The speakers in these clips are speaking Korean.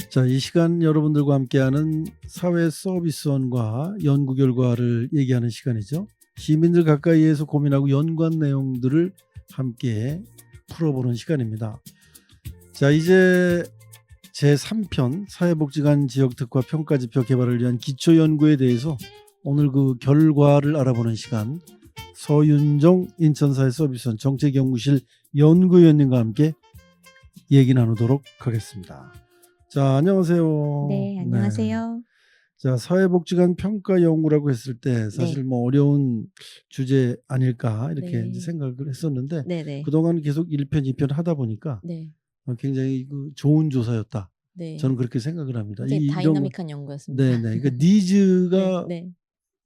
자, 이 시간 여러분들과 함께하는 사회 서비스원과 연구 결과를 얘기하는 시간이죠. 시민들 가까이에서 고민하고 연구한 내용들을 함께 풀어보는 시간입니다. 자, 이제 제3편 사회복지관 지역특화 평가지표 개발을 위한 기초연구에 대해서 오늘 그 결과를 알아보는 시간, 서윤정 인천사회서비스원 정책연구실 연구위원님과 함께 얘기 나누도록 하겠습니다. 자, 안녕하세요. 네, 안녕하세요. 자, 사회복지관 평가 연구라고 했을 때 사실 뭐 어려운 주제 아닐까 이렇게 이제 생각을 했었는데 네네. 그동안 계속 1편, 2편 하다 보니까 네. 굉장히 그 좋은 조사였다. 네. 저는 그렇게 생각을 합니다. 굉장히 다이나믹한 연구였습니다. 네네. 그러니까 니즈가 네.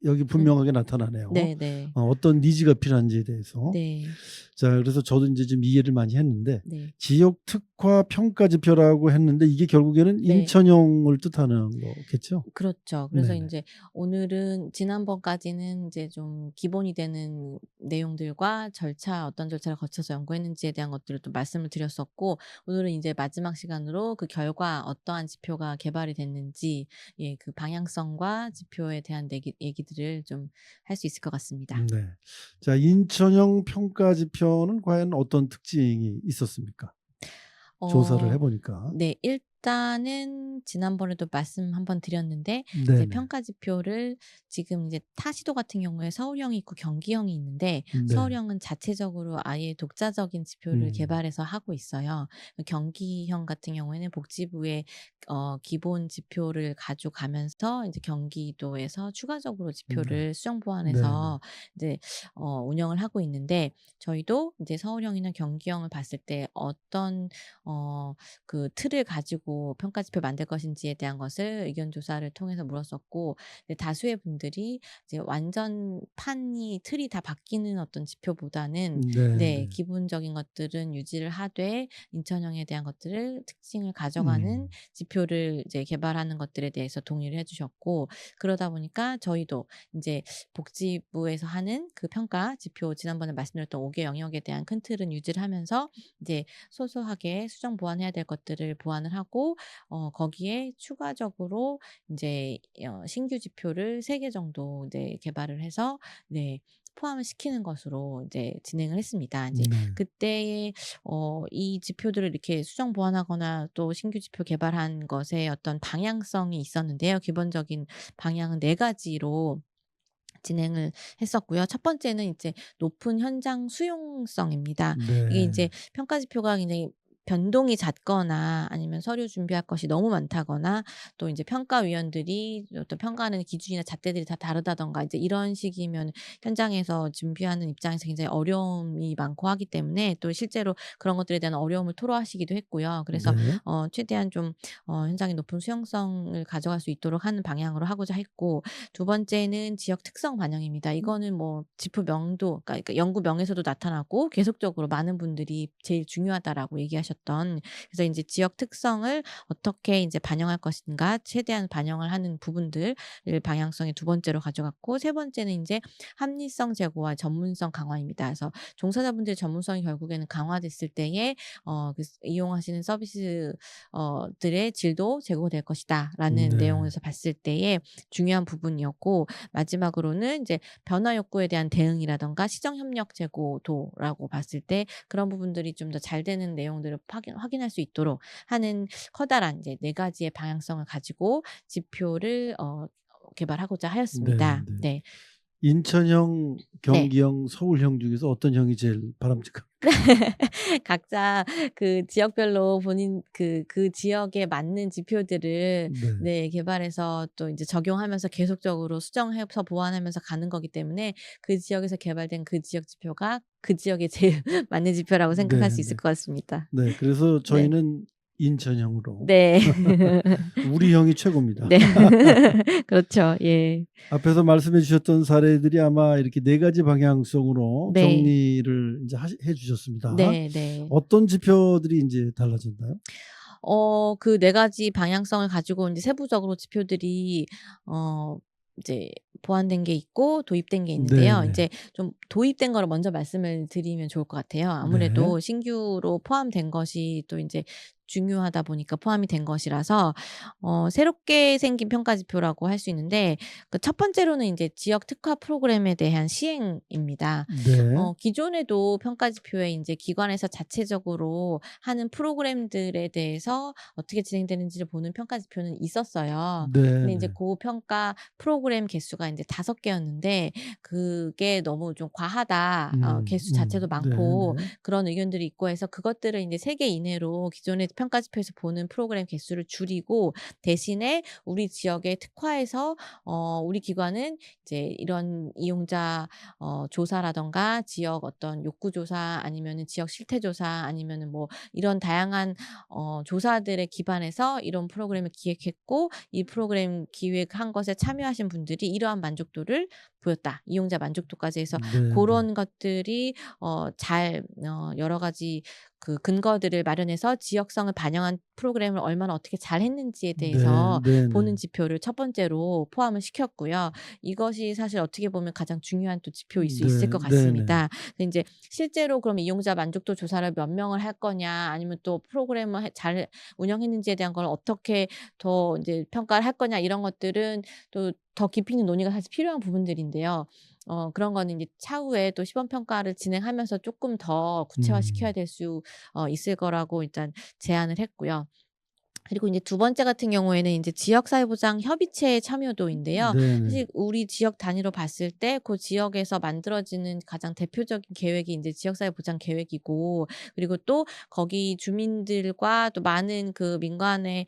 여기 분명하게 나타나네요. 네. 어떤 니즈가 필요한지에 대해서. 네. 자, 그래서 저도 이제 좀 이해를 많이 했는데 네. 지역 특화 평가 지표라고 했는데 이게 결국에는 네. 인천형을 뜻하는 거겠죠? 그렇죠. 그래서 네네. 이제 오늘은 지난번까지는 이제 좀 기본이 되는 내용들과 어떤 절차를 거쳐서 연구했는지에 대한 것들을 또 말씀을 드렸었고, 오늘은 이제 마지막 시간으로 그 결과 어떠한 지표가 개발이 됐는지, 그 방향성과 지표에 대한 얘기들을 좀 할 수 있을 것 같습니다. 네. 자, 인천형 평가 지표는 과연 어떤 특징이 있었습니까? 조사를 해보니까. 네, 일단은 지난번에도 말씀 한번 드렸는데 이제 네네. 평가 지표를 지금 이제 타시도 같은 경우에 서울형이 있고 경기형이 있는데 네. 서울형은 자체적으로 아예 독자적인 지표를 음. 개발해서 하고 있어요. 경기형 같은 경우에는 복지부의 기본 지표를 가져가면서 이제 경기도에서 추가적으로 지표를 수정 보완해서 이제 운영을 하고 있는데, 저희도 이제 서울형이나 경기형을 봤을 때 어떤 그 틀을 가지고 평가 지표 만들 것인지에 대한 것을 의견 조사를 통해서 물었었고, 다수의 분들이 이제 완전 틀이 다 바뀌는 어떤 지표보다는 기본적인 것들은 유지를 하되 인천형에 대한 것들을 특징을 가져가는 지표를 이제 개발하는 것들에 대해서 동의를 해주셨고, 그러다 보니까 저희도 이제 복지부에서 하는 그 평가 지표, 지난번에 말씀드렸던 5개 영역에 대한 큰 틀은 유지를 하면서 이제 소소하게 수정 보완해야 될 것들을 보완을 하고, 거기에 추가적으로 이제 신규 지표를 3개 정도 이제 개발을 해서 포함을 시키는 것으로 이제 진행을 했습니다. 이제 그때의 이 지표들을 이렇게 수정 보완하거나 또 신규 지표 개발한 것에 어떤 방향성이 있었는데요. 기본적인 방향은 4가지로 진행을 했었고요. 첫 번째는 이제 높은 현장 수용성입니다. 이게 이제 평가 지표가 굉장히 변동이 잦거나 아니면 서류 준비할 것이 너무 많다거나 또 이제 평가위원들이 어떤 평가하는 기준이나 잣대들이 다 다르다던가 이제 이런 식이면 현장에서 준비하는 입장에서 굉장히 어려움이 많고 하기 때문에 또 실제로 그런 것들에 대한 어려움을 토로하시기도 했고요. 그래서 최대한 좀 현장의 높은 수용성을 가져갈 수 있도록 하는 방향으로 하고자 했고, 두 번째는 지역 특성 반영입니다. 이거는 뭐 지표 명도, 그러니까 연구명에서도 나타나고 계속적으로 많은 분들이 제일 중요하다라고 얘기하셨던, 그래서 이제 지역 특성을 어떻게 이제 반영할 것인가 최대한 반영을 하는 부분들을 방향성의 두 번째로 가져갔고, 세 번째는 이제 합리성 제고와 전문성 강화입니다. 그래서 종사자분들의 전문성이 결국에는 강화됐을 때에 이용하시는 서비스들의 질도 제고될 것이다라는 내용에서 봤을 때에 중요한 부분이었고, 마지막으로는 이제 변화 욕구에 대한 대응이라던가 시정 협력 제고도라고 봤을 때 그런 부분들이 좀 더 잘 되는 내용들을 확인할 수 있도록 하는 커다란 이제 4가지의 방향성을 가지고 지표를 개발하고자 하였습니다. 네. 인천형, 경기형, 서울형 중에서 어떤 형이 제일 바람직합니까? 각자 그 지역별로 본인 그 지역에 맞는 지표들을 개발해서 또 이제 적용하면서 계속적으로 수정해서 보완하면서 가는 거기 때문에 그 지역에서 개발된 그 지역 지표가 그 지역에 제일 맞는 지표라고 생각할 수 있을 것 같습니다. 네, 그래서 저희는 인천형으로. 네. 우리 형이 최고입니다. 네. 그렇죠. 예. 앞에서 말씀해 주셨던 사례들이 아마 이렇게 4가지 방향성으로 정리를 이제 해 주셨습니다. 네. 어떤 지표들이 이제 달라졌나요? 그 4가지 방향성을 가지고 이제 세부적으로 지표들이 이제 보완된 게 있고 도입된 게 있는데요. 이제 좀 도입된 거를 먼저 말씀을 드리면 좋을 것 같아요. 아무래도 신규로 포함된 것이 또 이제 중요하다 보니까 포함이 된 것이라서 새롭게 생긴 평가 지표라고 할 수 있는데 그 첫 번째로는 인제 지역 특화 프로그램에 대한 시행입니다. 네. 기존에도 평가 지표에 인제 기관에서 자체적으로 하는 프로그램들에 대해서 어떻게 진행되는지를 보는 평가 지표는 있었어요. 근데 인제 네네. 고 평가 프로그램 개수가 인제 5 개였는데 그게 너무 좀 과하다. 개수 자체도 많고 네네. 그런 의견들이 있고 해서 그것들을 인제 3개 이내로 기존의 평가 지표에서 보는 프로그램 개수를 줄이고 대신에 우리 지역에 특화해서 우리 기관은 이제 이런 이용자 조사라든가 지역 어떤 욕구 조사 아니면은 지역 실태 조사 아니면은 뭐 이런 다양한 조사들에 기반해서 이런 프로그램을 기획했고 이 프로그램 기획한 것에 참여하신 분들이 이러한 만족도를 보였다. 이용자 만족도까지 해서 네네. 고런 것들이 잘 여러 가지 그 근거들을 마련해서 지역성을 반영한 프로그램을 얼마나 어떻게 잘했는지에 네. 대해서 보는 네네. 지표를 첫 번째로 포함을 시켰고요. 이것이 사실 어떻게 보면 가장 중요한 또 지표일 수 있을 네. 것 네네. 같습니다. 근데 인제 실제로 그럼 이용자 만족도 조사를 몇 명을 할 거냐 아니면 또 프로그램을 잘 운영했는지에 대한 걸 어떻게 더 인제 평가를 할 거냐 이런 것들은 또 더 깊이 있는 논의가 사실 필요한 부분들인데요. 그런 거는 인제 차후에 또 시범 평가를 진행하면서 쪼끔 더 구체화시켜야 음. 될 수 있을 거라고 일단 제안을 했고요. 그리고 인제 두 번째 같은 경우에는 인제 지역사회보장 협의체의 참여도인데요. 네네. 사실 우리 지역 단위로 봤을 때 고 지역에서 만들어지는 가장 대표적인 계획이 인제 지역사회보장 계획이고 그리고 또 거기 주민들과 또 많은 그 민관의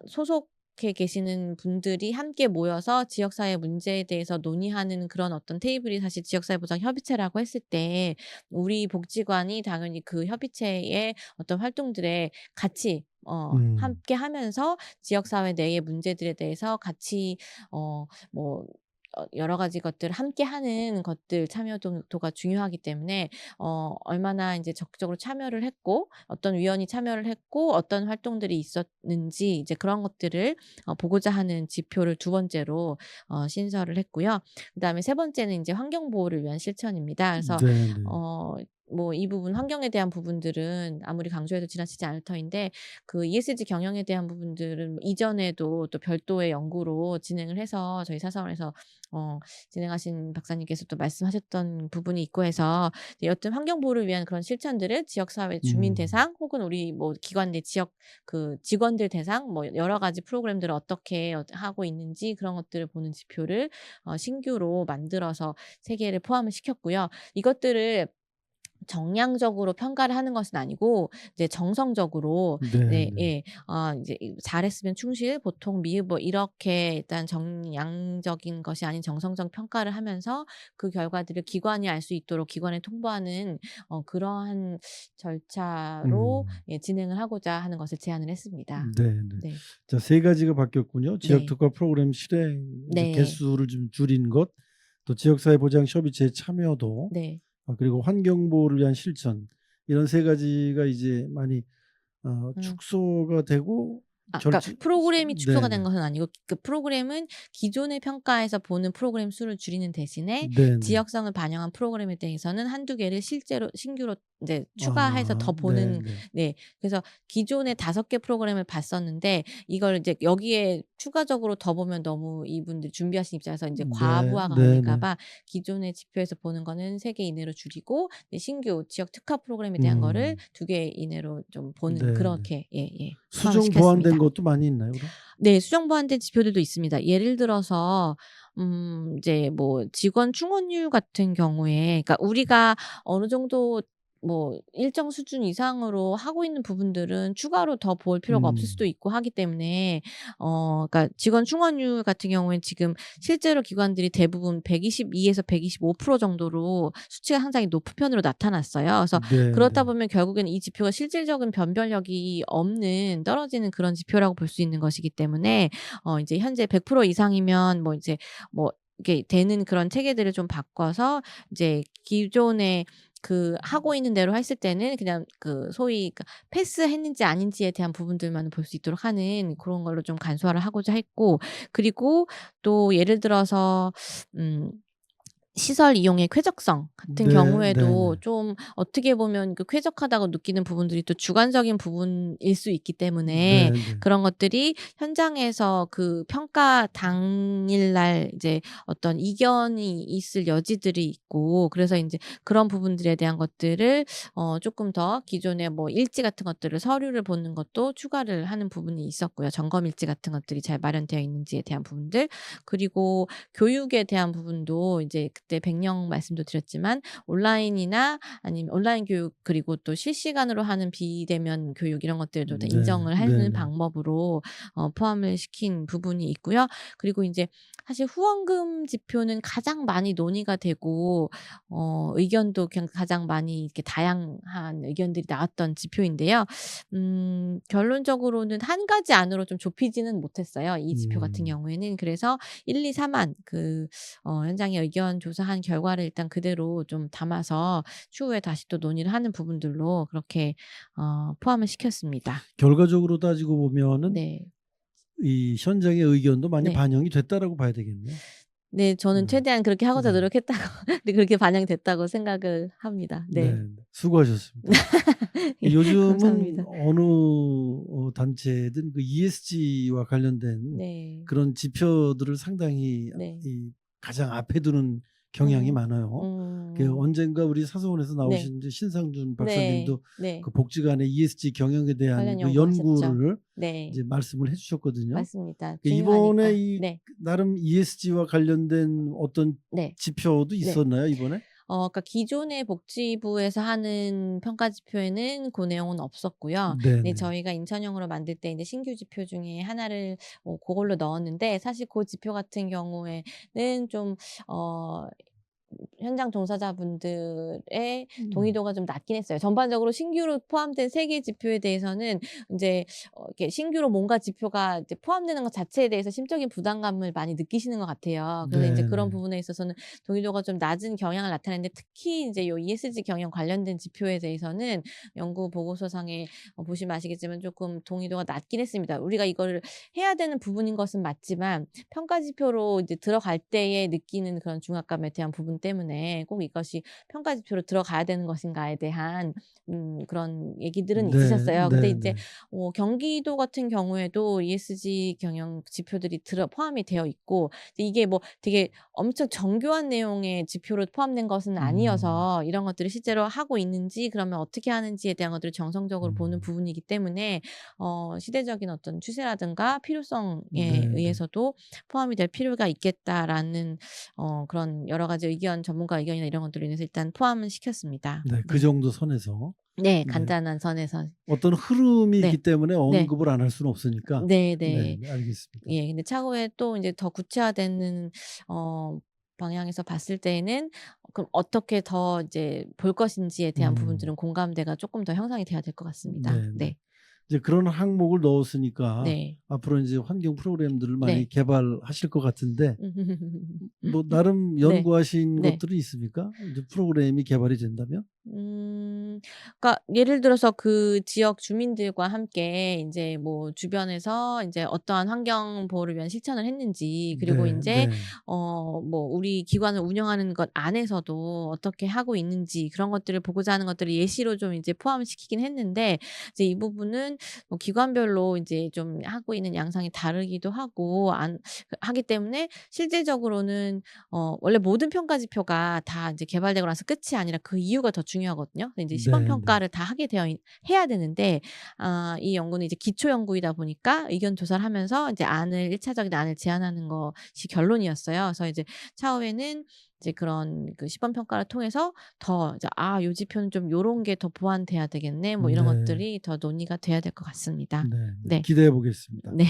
소속해 계시는 분들이 함께 모여서 지역사회 문제에 대해서 논의하는 그런 어떤 테이블이 사실 지역사회보장 협의체라고 했을 때 우리 복지관이 당연히 그 협의체의 어떤 활동들에 같이 음. 함께 하면서 지역사회 내의 문제들에 대해서 같이 뭐 여러 가지 것들을 함께 하는 것들 참여도가 중요하기 때문에 얼마나 인제 적극적으로 참여를 했고 어떤 위원이 참여를 했고 어떤 활동들이 있었는지 이제 그런 것들을 보고자 하는 지표를 두 번째로 신설을 했고요. 그다음에 세 번째는 인제 환경 보호를 위한 실천입니다. 그래서 네네. 어 뭐 이 부분 환경에 대한 부분들은 아무리 강조해도 지나치지 않을 터인데 그 ESG 경영에 대한 부분들은 이전에도 또 별도의 연구로 진행을 해서 저희 사사원에서 진행하신 박사님께서 또 말씀하셨던 부분이 있고 해서 여튼 환경 보호를 위한 그런 실천들을 지역사회 주민 음. 대상 혹은 우리 뭐 기관 내 지역 그 직원들 대상 뭐 여러 가지 프로그램들을 어떻게 하고 있는지 그런 것들을 보는 지표를 신규로 만들어서 세 개를 포함을 시켰고요. 이것들을 정량적으로 평가를 하는 것은 아니고 이제 정성적으로 네 네네. 예 이제 잘했으면 충실, 보통, 미흡 뭐 이렇게 일단 정량적인 것이 아닌 정성적 평가를 하면서 그 결과들을 기관이 알 수 있도록 기관에 통보하는 그러한 절차로 음. 예 진행을 하고자 하는 것을 제안을 했습니다. 네네. 네. 자, 세 가지가 바뀌었군요. 지역 네. 특화 프로그램 실행 이제 네. 개수를 좀 줄인 것, 또 지역사회 보장 협의체 참여도, 네. 그리고 환경 보호를 위한 실천, 이런 세 가지가 이제 많이 음. 축소가 되고 그러니까 절주 프로그램이 축소가 된 네네. 것은 아니고 그 프로그램은 기존의 평가에서 보는 프로그램 수를 줄이는 대신에 네네. 지역성을 반영한 프로그램에 대해서는 한두 개를 실제로 신규로 인제 추가해서 더 아 보는 네네. 네. 그래서 기존에 5개 프로그램을 봤었는데 이걸 이제 여기에 추가적으로 더 보면 너무 이분들이 준비하신 입장에서 인제 네. 과부하가 걸릴까 네네. 봐 기존의 지표에서 보는 거는 3개 이내로 줄이고 이제 신규 지역 특화 프로그램에 대한 거를 음. 2개 이내로 좀 보는 네네. 그렇게 예예 포함을 수정 보완된 시켰습니다. 것도 많이 있나요, 그럼? 네. 수정 보완된 지표들도 있습니다. 예를 들어서 이제 뭐 직원 충원률 같은 경우에 그러니까 우리가 어느 정도 뭐 일정 수준 이상으로 하고 있는 부분들은 추가로 더 볼 필요가 없을 수도 음. 있고 하기 때문에 그러니까 직원 충원률 같은 경우에는 지금 실제로 기관들이 대부분 122 에서 125% 정도로 수치가 상당히 높은 편으로 나타났어요. 그래서 그렇다 네네. 보면 결국에는 이 지표가 실질적인 변별력이 없는 떨어지는 그런 지표라고 볼 수 있는 것이기 때문에 이제 현재 100% 이상이면 뭐 이제 뭐 이렇게 되는 그런 체계들을 좀 바꿔서 이제 기존에 그 하고 있는 대로 했을 때는 그냥 그 소위 그 패스했는지 아닌지에 대한 부분들만 볼 수 있도록 하는 그런 걸로 좀 간소화를 하고자 했고 그리고 또 예를 들어서 음 시설 이용의 쾌적성 같은 네, 경우에도 네네. 좀 어떻게 보면 그 쾌적하다고 느끼는 부분들이 또 주관적인 부분일 수 있기 때문에 네네. 그런 것들이 현장에서 그 평가 당일날 이제 어떤 이견이 있을 여지들이 있고, 그래서 인제 그런 부분들에 대한 것들을 쪼끔 더 기존에 뭐 일지 같은 것들을 서류를 보는 것도 추가를 하는 부분이 있었고요. 점검 일지 같은 것들이 잘 마련되어 있는지에 대한 부분들. 그리고 교육에 대한 부분도 이제 그때 백령 말씀도 드렸지만 온라인이나 아니면 온라인 교육, 그리고 또 실시간으로 하는 비대면 교육, 이런 것들도 다 네. 인정을 하는 네네. 방법으로 포함을 시킨 부분이 있고요. 그리고 인제 사실 후원금 지표는 가장 많이 논의가 되고 의견도 그냥 가장 많이 이렇게 다양한 의견들이 나왔던 지표인데요. 결론적으로는 한 가지 안으로 좀 좁히지는 못했어요, 이 지표 같은 음. 경우에는. 그래서 1, 2, 3안 그 현장에 의견 조사한 결과를 일단 그대로 좀 담아서 추후에 다시 또 논의를 하는 부분들로 그렇게 포함을 시켰습니다. 결과적으로 따지고 보면은 네. 이 현장의 의견도 많이 네. 반영이 됐다라고 봐야 되겠네요. 네. 저는 네. 최대한 그렇게 하고자 네. 노력했다고 네, 그렇게 반영됐다고 생각을 합니다. 네. 네. 수고하셨습니다. 요즘은 감사합니다. 어느 단체든 그 ESG와 관련된 네. 그런 지표들을 상당히 네. 이 가장 앞에 두는 경향이 음. 많아요. 그 음. 언젠가 우리 사서원에서 네. 나오신 이제 신상준 네. 박사님도 네. 그 복지관의 ESG 경영에 대한 관련 그 연구하셨죠. 연구를 네. 이제 말씀을 해 주셨거든요. 맞습니다. 그 이번에 중요하니까. 이 네. 나름 ESG와 관련된 어떤 네. 지표도 네. 있었나요, 이번에? 그러니까 기존의 복지부에서 하는 평가 지표에는 그 내용은 없었고요. 네, 네네. 저희가 인천형으로 만들 때 인제 신규 지표 중에 하나를 고걸로 넣었는데, 사실 고 지표 같은 경우에는 좀 어 현장 종사자분들의 음. 동의도가 좀 낮긴 했어요. 전반적으로 신규로 포함된 3개 지표에 대해서는 인제 이렇게 신규로 뭔가 지표가 이제 포함되는 것 자체에 대해서 심적인 부담감을 많이 느끼시는 것 같아요. 그래서 인제 그런 네네. 부분에 있어서는 동의도가 좀 낮은 경향을 나타내는데, 특히 인제 요 ESG 경영 관련된 지표에 대해서는 연구 보고서상에 보시면 아시겠지만 쪼끔 동의도가 낮긴 했습니다. 우리가 이거를 해야 되는 부분인 것은 맞지만 평가 지표로 이제 들어갈 때에 느끼는 그런 중압감에 대한 부분 때문에 꼭 이것이 평가 지표로 들어가야 되는 것인가에 대한 그런 얘기들은 네. 있으셨어요. 근데 이제 네네. 경기도 같은 경우에도 ESG 경영 지표들이 포함이 되어 있고, 이게 뭐 되게 엄청 정교한 내용의 지표로 포함된 것은 음. 아니어서 이런 것들을 실제로 하고 있는지, 그러면 어떻게 하는지에 대한 것들을 정성적으로 보는 음. 부분이기 때문에 시대적인 어떤 추세라든가 필요성에 네네. 의해서도 포함이 될 필요가 있겠다라는 그런 여러 가지 의견, 전문가 의견이나 이런 것들로 인해서 일단 포함은 시켰습니다. 네. 그 네. 정도 선에서. 네. 네. 간단한 선에서. 어떤 흐름이 있기 네. 때문에 네. 언급을 안 할 수는 없으니까. 네네. 네네. 알겠습니다. 예. 근데 차후에 또 인제 더 구체화되는 어 방향에서 봤을 때에는 그럼 어떻게 더 이제 볼 것인지에 대한 음. 부분들은 공감대가 쪼끔 더 형성이 돼야 될 것 같습니다. 네네. 네. 이제 그런 항목을 넣었으니까 네. 앞으로 인제 환경 프로그램들을 많이 네. 개발하실 것 같은데 뭐 나름 네. 연구하신 네. 것들이 있습니까? 이제 프로그램이 개발이 된다면? 그러니까 예를 들어서 그 지역 주민들과 함께 인제 뭐 주변에서 인제 어떠한 환경 보호를 위한 실천을 했는지, 그리고 네 인제 네. 뭐 우리 기관을 운영하는 것 안에서도 어떻게 하고 있는지, 그런 것들을 보고자 하는 것들을 예시로 좀 이제 포함을 시키긴 했는데, 이제 이 부분은 뭐 기관별로 인제 좀 하고 있는 양상이 다르기도 하고 하기 때문에 실질적으로는 원래 모든 평가 지표가 다 인제 개발되고 나서 끝이 아니라 그 이유가 더 중요하거든요. 근데 인제 시범 네네. 평가를 다 하게 되어 해야 되는데, 이 연구는 이제 기초 연구이다 보니까 의견 조사를 하면서 이제 1 차적인 안을 제안하는 것이 결론이었어요. 그래서 이제 차후에는 이제 그런 그 시범 평가를 통해서 더 이제 '아, 요 지표는 좀 요런 게 더 보완돼야 되겠네.' 뭐 이런 네. 것들이 더 논의가 돼야 될 것 같습니다. 네네. 네. 기대해 보겠습니다. 네.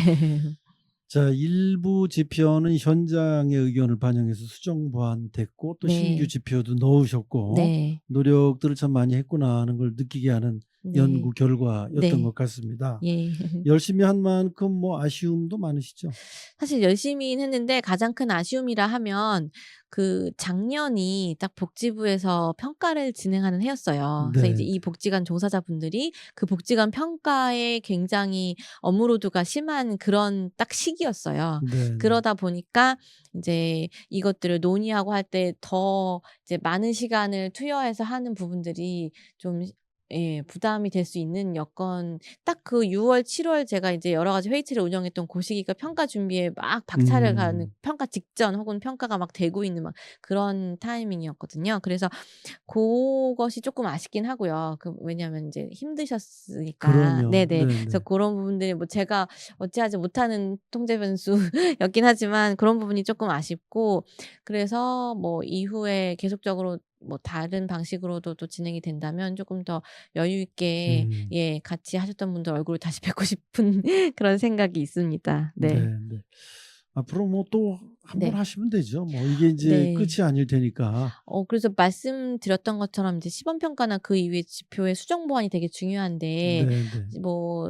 자, 일부 지표는 현장의 의견을 반영해서 수정 보완됐고 또 신규 네. 지표도 넣으셨고 네. 노력들을 참 많이 했구나 하는 걸 느끼게 하는 연구 네. 결과였던 네. 것 같습니다. 예. 열심히 한 만큼 뭐 아쉬움도 많으시죠? 사실 열심히는 했는데 가장 큰 아쉬움이라 하면 그 작년이 딱 복지부에서 평가를 진행하는 해였어요. 그래서 이제 네. 이 복지관 종사자분들이 그 복지관 평가에 굉장히 업무로드가 심한 그런 딱 시기였어요. 네네. 그러다 보니까 인제 이것들을 논의하고 할 때 더 이제 많은 시간을 투여해서 하는 부분들이 좀 예 부담이 될 수 있는 여건 딱 그 6 월, 7월 제가 이제 여러 가지 회의체를 운영했던 고 시기가 평가 준비에 막 박차를 가는 음. 평가 직전 혹은 평가가 막 되고 있는 막 그런 타이밍이었거든요. 그래서 고것이 쪼끔 아쉽긴 하고요. 그 왜냐하면 인제 힘드셨으니까. 그럼요. 네네. 그래서 네네. 고런 부분들이 뭐 제가 어찌하지 못하는 통제 변수였긴 하지만 그런 부분이 쪼끔 아쉽고 그래서 뭐 이후에 계속적으로 뭐 다른 방식으로도 또 진행이 된다면 쪼끔 더 여유 있게 음. 예 같이 하셨던 분들 얼굴을 다시 뵙고 싶은 그런 생각이 있습니다. 네. 네네. 앞으로 뭐 또 한 번 네. 하시면 되죠. 뭐 이게 인제 네. 끝이 아닐 테니까. 그래서 말씀드렸던 것처럼 이제 시범 평가나 그 이후에 지표의 수정 보완이 되게 중요한데 네네. 이제 뭐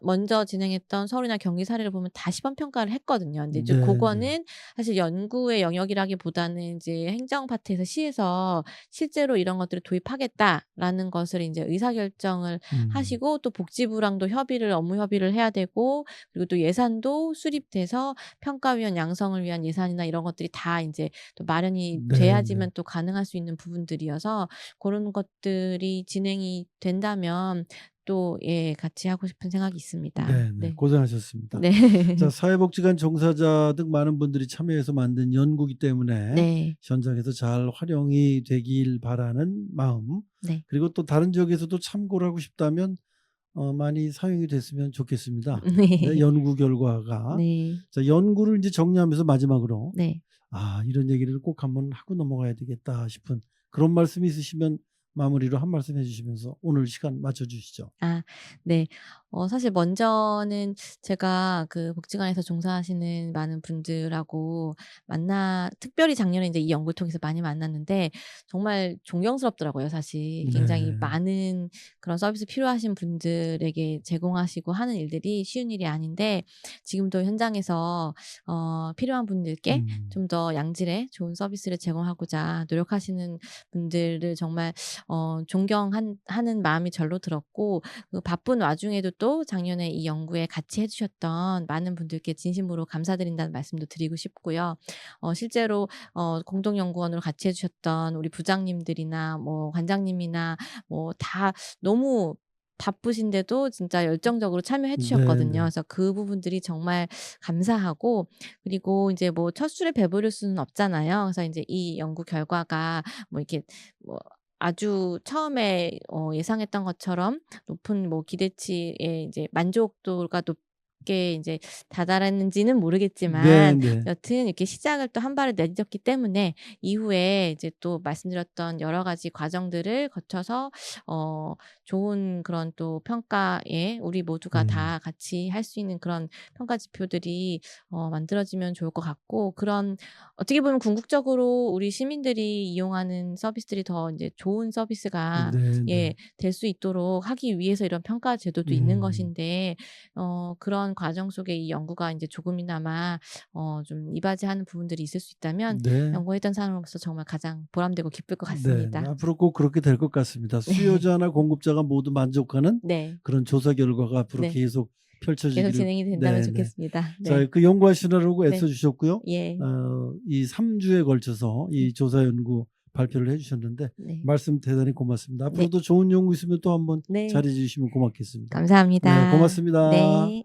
먼저 진행했던 서울이나 경기 사례를 보면 다 시범 평가를 했거든요. 근데 이제 네네. 고거는 사실 연구의 영역이라기보다는 이제 행정 파트에서 시에서 실제로 이런 것들을 도입하겠다라는 것을 인제 의사결정을 음. 하시고 또 복지부랑도 업무 협의를 해야 되고 그리고 또 예산도 수립돼서 평가위원 양성을 위한 예산이나 이런 것들이 다 인제 또 마련이 네네. 돼야지만 또 가능할 수 있는 부분들이어서 고런 것들이 진행이 된다면 또 예 같이 하고 싶은 생각이 있습니다. 네네. 네. 고생하셨습니다. 네. 자, 사회복지관 종사자 등 많은 분들이 참여해서 만든 연구이기 때문에 네. 현장에서 잘 활용이 되길 바라는 마음, 네. 그리고 또 다른 지역에서도 참고를 하고 싶다면 많이 사용이 됐으면 좋겠습니다. 네, 네. 연구 결과가. 네. 자, 연구를 이제 정리하면서 마지막으로 네. '아, 이런 얘기를 꼭 한번 하고 넘어가야 되겠다.' 싶은 그런 말씀이 있으시면 마무리로 한 말씀 해 주시면서 오늘 시간 맞춰 주시죠. 아 네. 사실 먼저는 제가 그 복지관에서 종사하시는 많은 분들하고 특별히 작년에 인제 이 연구를 통해서 많이 만났는데 정말 존경스럽더라고요 사실. 굉장히 네. 많은 그런 서비스 필요하신 분들에게 제공하시고 하는 일들이 쉬운 일이 아닌데 지금도 현장에서 필요한 분들께 음. 좀 더 양질의 좋은 서비스를 제공하고자 노력하시는 분들을 정말 하는 마음이 절로 들었고 그 바쁜 와중에도 또 작년에 이 연구에 같이 해 주셨던 많은 분들께 진심으로 감사드린다는 말씀도 드리고 싶고요. 실제로 공동연구원으로 같이 해 주셨던 우리 부장님들이나 뭐 관장님이나 뭐 다 너무 바쁘신데도 진짜 열정적으로 참여해 주셨거든요. 네네. 그래서 그 부분들이 정말 감사하고 그리고 인제 뭐 첫술에 배부를 수는 없잖아요. 그래서 인제 이 연구 결과가 뭐 이렇게 뭐 아주 처음에 예상했던 것처럼 높은 뭐 기대치에 이제 만족도가 높게 인제 다다랐는지는 모르겠지만 네네. 여튼 이렇게 시작을 또 한 발을 내딛었기 때문에 이후에 이제 또 말씀드렸던 여러 가지 과정들을 거쳐서 어 좋은 그런 또 평가에 우리 모두가 음. 다 같이 할 수 있는 그런 평가 지표들이 만들어지면 좋을 것 같고 그런 어떻게 보면 궁극적으로 우리 시민들이 이용하는 서비스들이 더 인제 좋은 서비스가 네네. 예 될 수 있도록 하기 위해서 이런 평가 제도도 있는 음. 것인데 그런 과정 속에 이 연구가 인제 조금이나마 좀 이바지하는 부분들이 있을 수 있다면 네. 연구했던 사람으로서 정말 가장 보람되고 기쁠 것 네. 같습니다. 앞으로 꼭 그렇게 될 것 같습니다. 네. 수요자나 공급자가 모두 만족하는 네. 그런 조사 결과가 앞으로 네. 계속 계속 펼쳐지기를. 진행이 된다면 네네. 좋겠습니다. 자, 네. 그 연구하시느라고 애써 네. 주셨고요. 예. 이 3 주에 걸쳐서 이 조사 연구 발표를 해 주셨는데 네. 말씀 대단히 고맙습니다. 네. 앞으로도 좋은 연구 있으면 또 한번 네. 자리해 주시면 고맙겠습니다. 네, 감사합니다. 고맙습니다. 네.